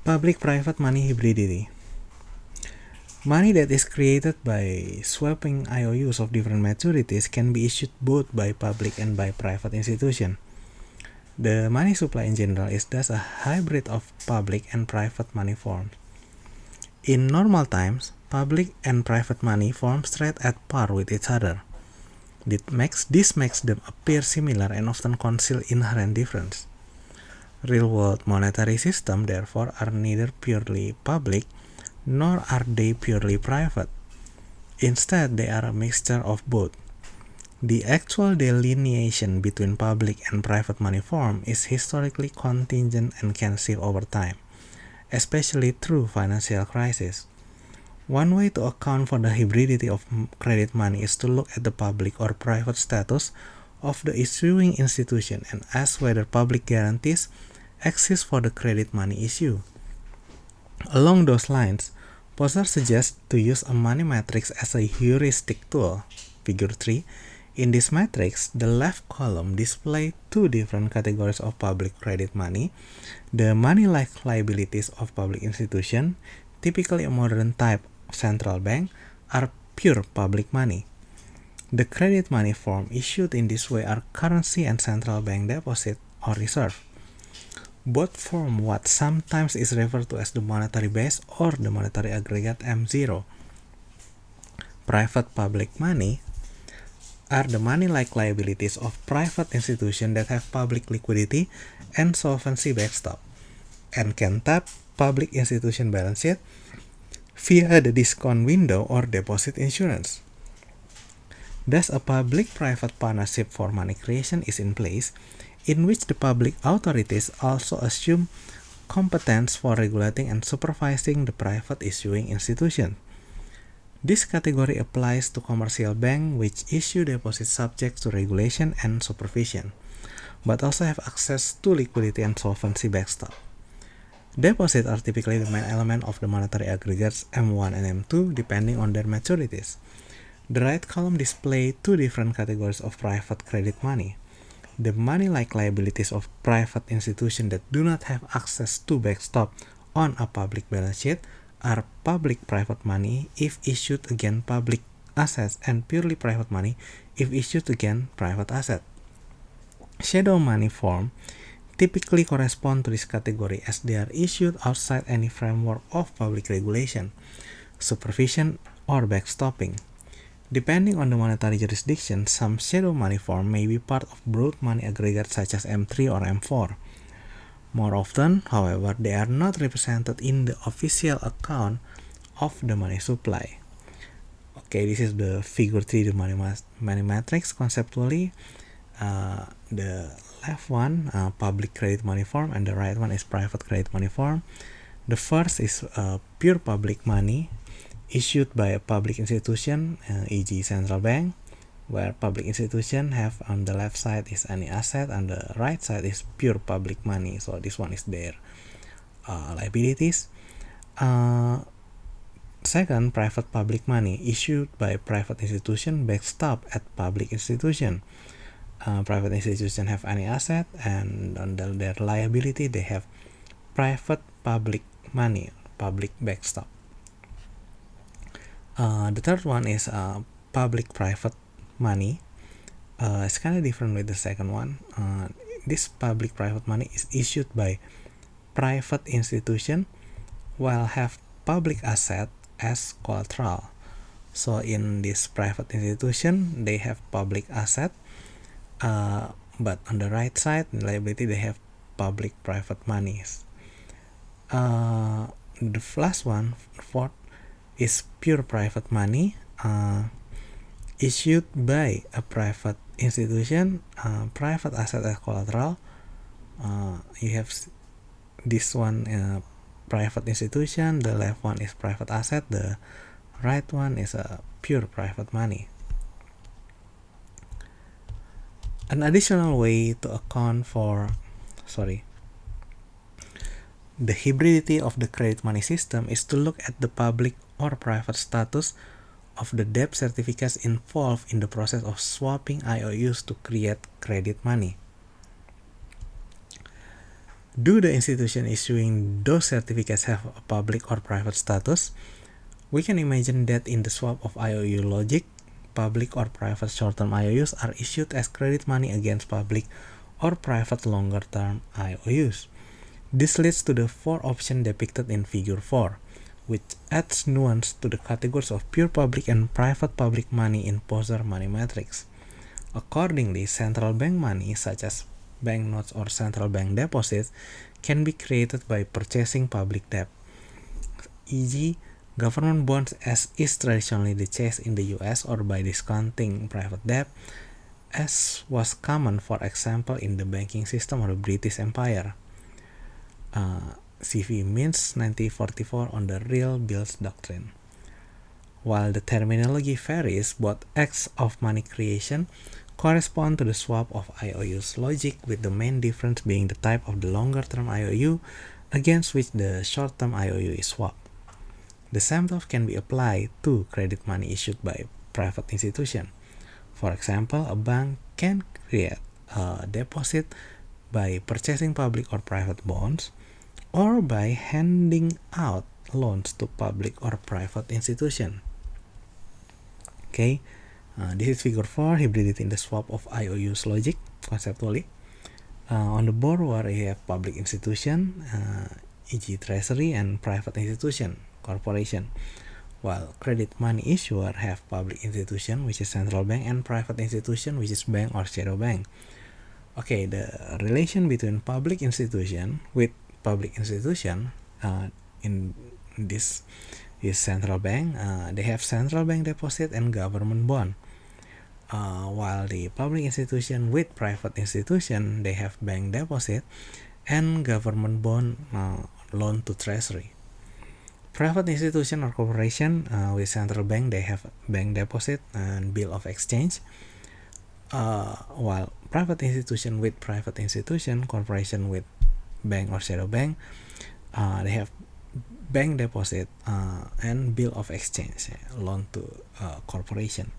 Public-private money hybridity. Money that is created by swapping IOUs of different maturities can be issued both by public and by private institutions. The money supply in general is thus a hybrid of public and private money forms. In normal times, public and private money forms trade at par with each other. This makes them appear similar and often conceal inherent difference. Real-world monetary systems, therefore, are neither purely public nor are they purely private. Instead, they are a mixture of both. The actual delineation between public and private money form is historically contingent and can shift over time, especially through financial crisis. One way to account for the hybridity of credit money is to look at the public or private status of the issuing institution and ask whether public guarantees exist for the credit money issue. Along those lines, Posner suggests to use a money matrix as a heuristic tool. Figure 3. In this matrix, the left column displays two different categories of public credit money. The money-like liabilities of public institutions, typically a modern type of central bank, are pure public money. The credit money form issued in this way are currency and central bank deposit or reserve. Both form what sometimes is referred to as the monetary base or the monetary aggregate M0. Private public money are the money-like liabilities of private institutions that have public liquidity and solvency backstop, and can tap public institution balance sheet via the discount window or deposit insurance. Thus, a public-private partnership for money creation is in place, in which the public authorities also assume competence for regulating and supervising the private issuing institution. This category applies to commercial banks which issue deposits subject to regulation and supervision, but also have access to liquidity and solvency backstop. Deposits are typically the main element of the monetary aggregates M1 and M2 depending on their maturities. The right column displays two different categories of private credit money. The money-like liabilities of private institutions that do not have access to backstop on a public balance sheet are public-private money if issued against public assets and purely private money if issued against private assets. Shadow money form typically correspond to this category as they are issued outside any framework of public regulation, supervision, or backstopping. Depending on the monetary jurisdiction, some shadow money form may be part of broad money aggregates such as M3 or M4. More often, however, they are not represented in the official account of the money supply. Okay, this is the figure 3, the money matrix. Conceptually, the left one, public credit money form, and the right one is private credit money form. The first is pure public money issued by a public institution, e.g. central bank, where public institution have on the left side is any asset, and the right side is pure public money. So this one is their liabilities. Second, private public money issued by private institution backstop at public institution. Private institution have any asset, and on their liability they have private public money, public backstop. The third one is public-private money. It's kind of different with the second one. This public-private money is issued by private institution while have public asset as collateral. So in this private institution, they have public asset, but on the right side, in liability, they have public-private monies. The last one, fourth, is pure private money issued by a private institution, private asset as collateral. You have this one, private institution, the left one is private asset, the right one is a pure private money. An additional way to account for the hybridity of the credit money system is to look at the public or private status of the debt certificates involved in the process of swapping IOUs to create credit money. Do the institution issuing those certificates have a public or private status? We can imagine that in the swap of IOU logic, public or private short-term IOUs are issued as credit money against public or private longer-term IOUs. This leads to the four options depicted in Figure 4, which adds nuance to the categories of pure public and private public money in Poser money matrix. Accordingly, central bank money, such as banknotes or central bank deposits, can be created by purchasing public debt, e.g., government bonds as is traditionally the case in the US, or by discounting private debt, as was common, for example, in the banking system of the British Empire. CV Mintz 1944 on the real bills doctrine. While the terminology varies, both acts of money creation correspond to the swap of IOUs logic, with the main difference being the type of the longer-term IOU against which the short-term IOU is swapped. The same thought can be applied to credit money issued by private institution. For example, a bank can create a deposit by purchasing public or private bonds, or by handing out loans to public or private institution. Okay, this is Figure 4, hybridity in the swap of IOUs logic, conceptually. On the borrower, you have public institution, e.g. treasury, and private institution, corporation, while credit money issuer have public institution, which is central bank, and private institution, which is bank or shadow bank. Okay, the relation between public institution with public institution in this is central bank. They have central bank deposit and government bond, while the public institution with private institution, they have bank deposit and government bond, loan to treasury. Private institution or corporation with central bank, they have bank deposit and bill of exchange, while private institution with private institution, corporation with bank or shadow bank, they have bank deposit and bill of exchange, loan to corporation.